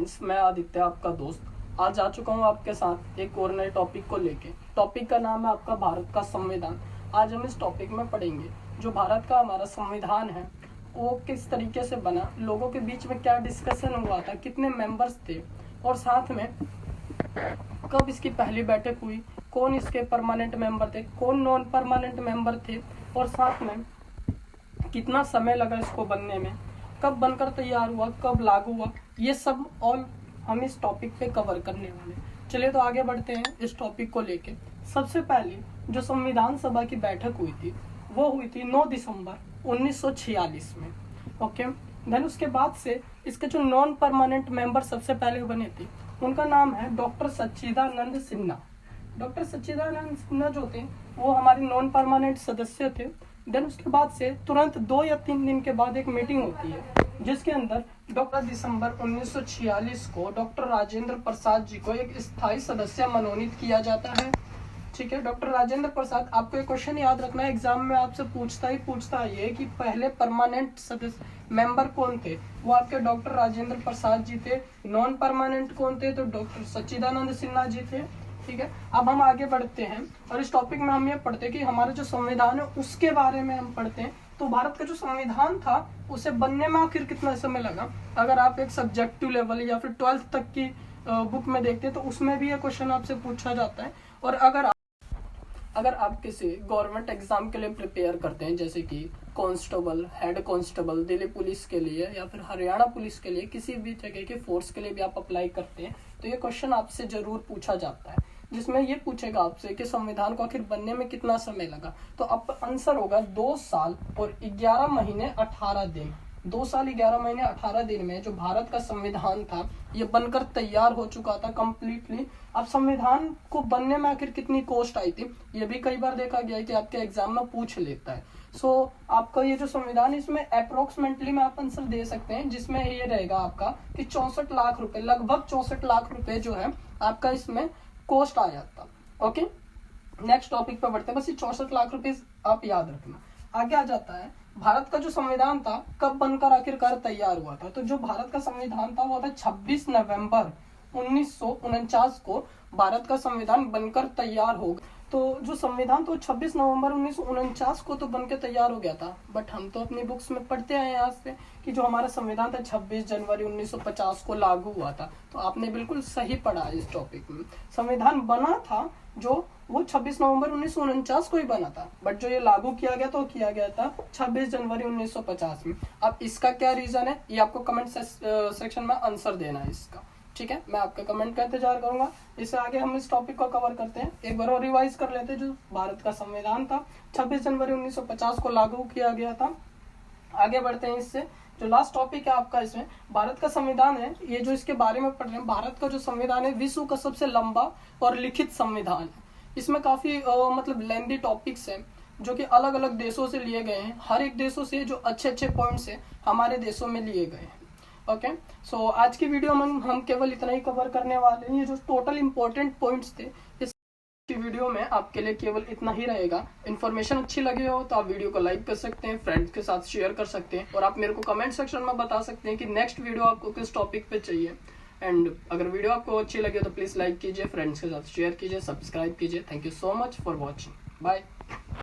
Friends, मैं आदित्य आपका दोस्त आज आ चुका हूँ आपके साथ एक और नए टॉपिक को लेके। टॉपिक का नाम है आपका भारत का संविधान। आज हम इस टॉपिक में पढ़ेंगे जो भारत का हमारा संविधान है वो किस तरीके से बना, लोगों के बीच में क्या डिस्कशन हुआ था, कितने मेंबर्स थे और साथ में कब इसकी पहली बैठक हुई, कौन इसके परमानेंट मेंबर थे, कौन नॉन परमानेंट मेंबर थे और साथ में कितना समय लगा इसको बनने में, कब बनकर तैयार हुआ, कब लागू हुआ, ये सब ऑल हम इस टॉपिक पे कवर करने वाले। चलिए तो आगे बढ़ते हैं इस टॉपिक को लेके। सबसे पहले जो संविधान सभा की बैठक हुई थी वो हुई थी 9 दिसंबर 1946 में। ओके, देन उसके बाद से इसके जो नॉन परमानेंट मेंबर सबसे पहले बने थे उनका नाम है डॉक्टर सच्चिदानंद सिन्हा। डॉक्टर सच्चिदानंद सिन्हा जो थे वो हमारे नॉन परमानेंट सदस्य थे। देन उसके बाद से तुरंत 2 या 3 दिन के बाद एक मीटिंग होती है जिसके अंदर डॉक्टर दिसंबर 1946 को डॉक्टर राजेंद्र प्रसाद जी को एक स्थायी सदस्य मनोनीत किया जाता है। ठीक है, डॉक्टर राजेंद्र प्रसाद, आपको एक क्वेश्चन याद रखना है, एग्जाम में आपसे पूछता है कि पहले परमानेंट सदस्य मेंबर कौन थे, वो आपके डॉक्टर राजेंद्र प्रसाद जी थे। नॉन परमानेंट कौन थे, तो डॉक्टर सच्चिदानंद सिन्हा जी थे। ठीक है, अब हम आगे बढ़ते हैं और इस टॉपिक में हम ये पढ़ते हैं कि हमारा जो संविधान है उसके बारे में हम पढ़ते हैं। तो भारत का जो संविधान था उसे बनने में आखिर कितना समय लगा। अगर आप एक सब्जेक्टिव लेवल या फिर 12th तक की बुक में देखते हैं तो उसमें भी ये क्वेश्चन आपसे पूछा जाता है। और अगर आप किसी गवर्नमेंट एग्जाम के लिए प्रिपेयर करते हैं, जैसे कि constable, head constable, Delhi police के लिए या फिर हरियाणा पुलिस के लिए, किसी भी जगह के फोर्स के लिए भी आप अप्लाई करते हैं तो ये क्वेश्चन आपसे जरूर पूछा जाता है, जिसमें ये पूछेगा आपसे कि संविधान को आखिर बनने में कितना समय लगा। तो अब आंसर होगा 2 साल और 11 महीने 18 दिन। 2 साल 11 महीने 18 दिन में जो भारत का संविधान था ये बनकर तैयार हो चुका था कंप्लीटली। अब संविधान को बनने में आखिर कितनी कॉस्ट आई थी ये भी कई बार देखा गया है कि आपके एग्जाम में पूछ लेता है। सो आपका ये जो संविधान इसमें अप्रोक्सीमेटली में आप आंसर दे सकते हैं, जिसमें ये रहेगा आपका कि 64 लाख रुपए, लगभग 64 लाख रुपए जो है आपका इसमें कॉस्ट आ जाता। ओके, नेक्स्ट टॉपिक पे बढ़ते हैं। बस ये 64 लाख रुपए आप याद रखना। आगे आ जाता है भारत का जो संविधान था कब बनकर आखिरकार तैयार हुआ था। तो जो भारत का संविधान था वो था 26 नवंबर 1949 को भारत का संविधान बनकर तैयार हो गया। तो जो संविधान तो 26 नवंबर 1949 को तो बनकर तैयार हो गया था, बट हम तो अपनी बुक्स में पढ़ते आए हैं आज से कि जो हमारा संविधान था 26 जनवरी 1950 को लागू हुआ था। तो आपने बिल्कुल सही पढ़ा इस टॉपिक में। संविधान बना था जो वो 26 नवंबर 1949 को ही बना था, बट जो ये लागू किया गया तो किया गया था 26 जनवरी 1950 में। अब इसका क्या रीजन है ये आपको कमेंट सेक्शन में आंसर देना है इसका। ठीक है, मैं आपका कमेंट का इंतजार करूंगा। इससे आगे हम इस टॉपिक को कवर करते हैं। एक बार और रिवाइज कर लेते हैं। जो भारत का संविधान था 26 जनवरी 1950 को लागू किया गया था। आगे बढ़ते हैं इससे। जो लास्ट टॉपिक है आपका इसमें भारत का संविधान है, ये जो इसके बारे में पढ़ रहे हैं, भारत का जो संविधान है विश्व का सबसे लंबा और लिखित संविधान है। इसमें काफी मतलब लेंथी टॉपिक्स हैं जो कि अलग अलग देशों से लिए गए हैं। हर एक देशों से जो अच्छे अच्छे पॉइंट्स हैं हमारे देशों में लिए गए हैं। ओके, सो आज की वीडियो में हम केवल इतना ही कवर करने वाले हैं। ये जो टोटल इंपॉर्टेंट पॉइंट्स थे इस वीडियो में आपके लिए केवल इतना ही रहेगा। इन्फॉर्मेशन अच्छी लगी हो तो आप वीडियो को लाइक कर सकते हैं, फ्रेंड्स के साथ शेयर कर सकते हैं और आप मेरे को कमेंट सेक्शन में बता सकते हैं कि नेक्स्ट वीडियो आपको किस टॉपिक पे चाहिए। एंड अगर वीडियो आपको अच्छी लगे तो प्लीज लाइक कीजिए, फ्रेंड्स के साथ शेयर कीजिए, सब्सक्राइब कीजिए। Thank you so much for watching. Bye.